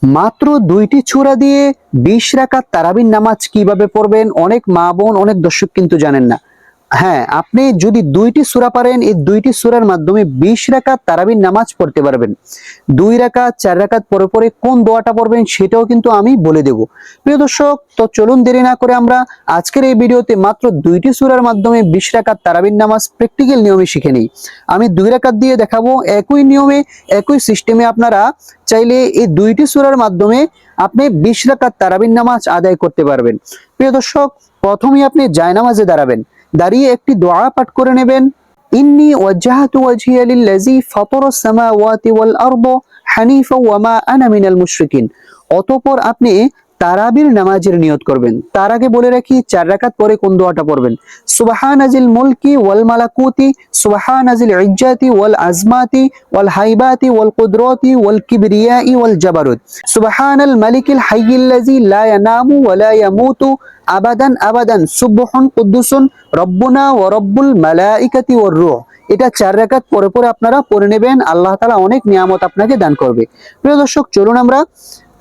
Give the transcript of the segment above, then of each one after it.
মাত্র 2টি সূরা দিয়ে 20 রাকাত তারাবির নামাজ কিভাবে পড়বেন অনেক মা বোন অনেক দর্শক কিন্তু জানেন না। হ্যাঁ, আপনি যদি 2টি সূরা পারেন, এই 2টি সূরার মাধ্যমে 20 রাকাত তারাবির নামাজ পড়তে পারবেন। 2 রাকাত 4 রাকাত পরে পরে কোন দোয়াটা পড়বেন সেটাও কিন্তু আমি বলে দেব। প্রিয় দর্শক, তো চলুন দেরি না করে আমরা আজকের এই ভিডিওতে মাত্র 2টি সূরার মাধ্যমে 20 রাকাত তারাবির নামাজ প্র্যাকটিক্যাল নিয়মে শিখে নিই। আমি 2 রাকাত দিয়ে দেখাবো, একই নিয়মে একই সিস্টেমে আপনারা চাইলে এই 2টি সূরার মাধ্যমে আপনি 20 রাকাত তারাবির নামাজ আদায় করতে পারবেন। প্রিয় দর্শক, প্রথমেই আপনি জায়নামাজে দাঁড়াবেন, দাঁড়িয়ে একটি দোয়া পাঠ করে নেবেন। ইন্নী ওয়াজ্জাহতু ওয়াজহিয়া লিল্লাযী ফাতারাস সামাওয়াতি ওয়াল আরদ হানিফা ওয়া মা আনা মিনাল মুশরিকিন। অতঃপর আপনি তারাবির নামাজের নিয়ত করবেন। তার আগে বলে রাখি 4 রাকাত পরে কোন দোয়াটা পড়বেন। সুবহানাজিল মুলকি ওয়াল মালাকুতি সুবহানাজিল ইজ্জাতি ওয়াল আজমাতি ওয়াল হাইবাতি ওয়াল কুদরতি ওয়াল কিবরিয়াই ওয়াল জাবারুত সুবহানাল মালিকিল হাইয়িল্লাযী লা ইয়ানামু ওয়া লা ইয়ামুতু আবাদান আবাদান সুবহুন কুদ্দুসুন রব্বুনা ওয়া রব্বুল মালাইকাতি ওয়ার রূহ। এটা 4 রাকাত পরে পরে আপনারা পড়ে নেবেন। আল্লাহ তাআলা অনেক নিয়ামত আপনাকে দান করবে। প্রিয় দর্শক, চলুন আমরা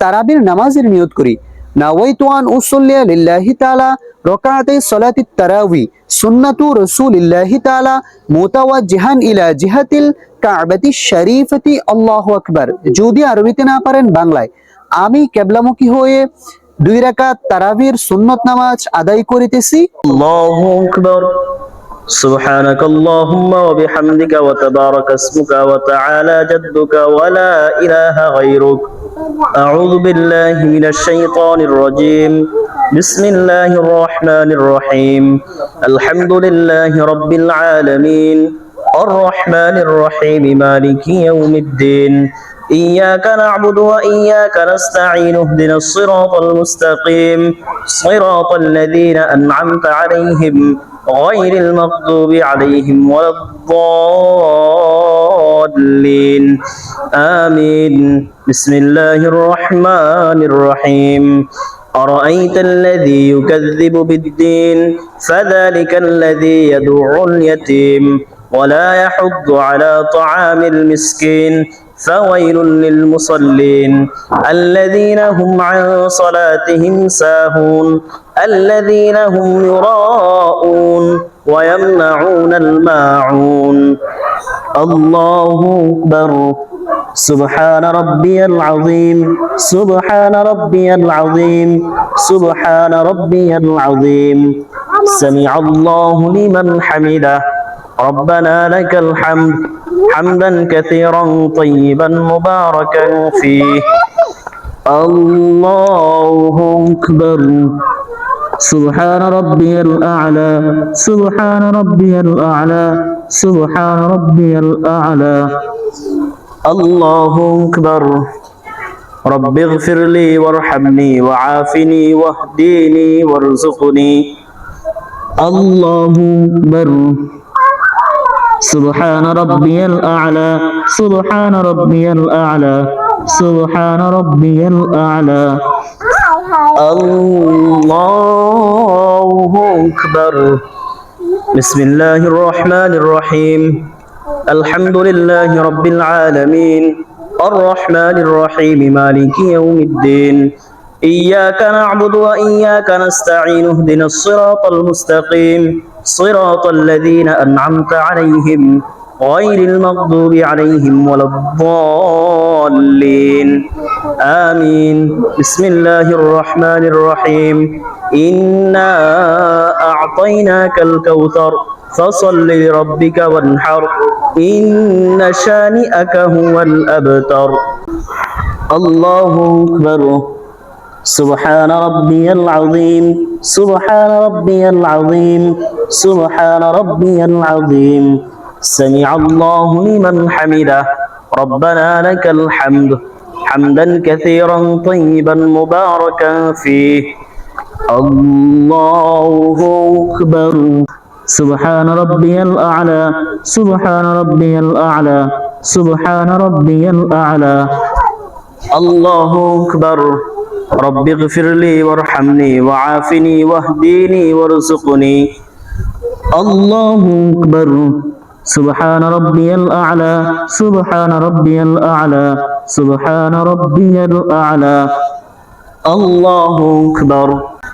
তারাবির নামাজের নিয়ত করি। নাওয়াইতু আন উসাল্লিয়া লিল্লাহি তাআলা রাকাতাই সালাতিত তারাবি সুন্নাতু রাসূলিল্লাহি তাআলা মুতাওয়াজ্জিহান ইলা জিহাতিল কাবাতিশ শরীফাতি আল্লাহু আকবার। যদি আরবিতে না পারেন বাংলায়, আমি কিবলামুখী হয়ে 2 রাকাত তারাবির সুন্নত নামাজ আদায় করিতেছি। আল্লাহু আকবার। سبحانك اللهم وبحمدك وتبارك اسمك وتعالى جدك ولا إله غيرك. أعوذ بالله من الشيطان الرجيم. بسم الله الرحمن الرحيم. الحمد لله رب العالمين الرحمن الرحيم مالك يوم الدين. إياك نعبد وإياك نستعين اهدنا الصراط المستقيم صراط الذين أنعمت عليهم غير المغضوب عليهم ولا الضالين آمين. بسم الله الرحمن الرحيم. أرأيت الذي يكذب بالدين فذلك الذي يدعو اليتيم ولا يحض على طعام المسكين فويل للمصلين الذين هم عن صلاتهم ساهون الذين هم يراءون ويمنعون الماعون. الله أكبر. سبحان ربي العظيم سبحان ربي العظيم سبحان ربي العظيم. سمع الله لمن حمده ربنا لك الحمد حمدا كثيرا طيبا مباركا فيه. الله أكبر. سبحان ربي الأعلى سبحان ربي الأعلى سبحان ربي الأعلى. الله أكبر. رب اغفر لي وارحمني وعافني واهديني وارزقني. الله أكبر. سبحان ربي الأعلى سبحان ربي الأعلى سبحان ربي الأعلى. الله أكبر. بسم الله الرحمن الرحيم. الحمد لله رب العالمين الرحمن الرحيم مالك يوم الدين. إياك نعبد وإياك نستعين اهدنا الصراط المستقيم صراط الذين أنعمت عليهم غير المغضوب عليهم ولا الضالين آمين. بسم الله الرحمن الرحيم. إنا أعطيناك الكوثر فصل لربك وانحر إن شانئك هو الأبتر. الله أكبر. سبحان ربي العظيم سبحان ربي العظيم سبحان ربي العظيم. سمع الله لمن حمده ربنا لك الحمد حمدا كثيرا طيبا مباركا فيه. الله أكبر. سبحان ربي الأعلى سبحان ربي الأعلى سبحان ربي الأعلى. الله أكبر. رب اغفر لي وارحمني وعافني واهديني وارزقني. الله أكبر. سبحان ربي الأعلى سبحان ربي الأعلى سبحان ربي الأعلى الله أكبر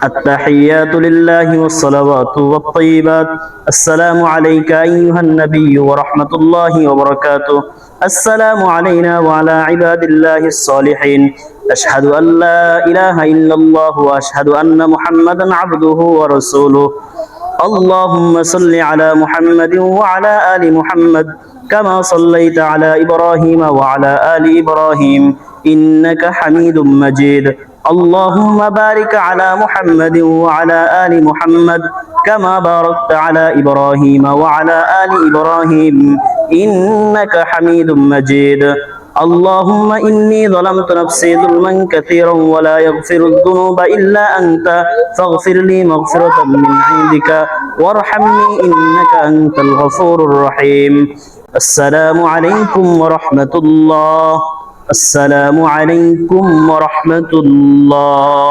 التحيات لله والصلوات والطيبات السلام عليك أيها النبي ورحمة الله وبركاته السلام علينا وعلى عباد الله الصالحين أشهد أن لا إله إلا الله وأشهد أن محمدا عبده ورسوله اللهم صل على محمد وعلى آل محمد كما صليت على إبراهيم وعلى آل إبراهيم إنك حميد مجيد اللهم بارك على محمد وعلى آل محمد كما باركت على إبراهيم وعلى آل إبراهيم إنك حميد مجيد اللهم إني ظلمت نفسي ظلما كثيرا ولا يغفر الذنوب إلا أنت فاغفر لي مغفرة من عندك وارحمني إنك أنت الغفور الرحيم السلام عليكم ورحمة الله السلام عليكم ورحمة الله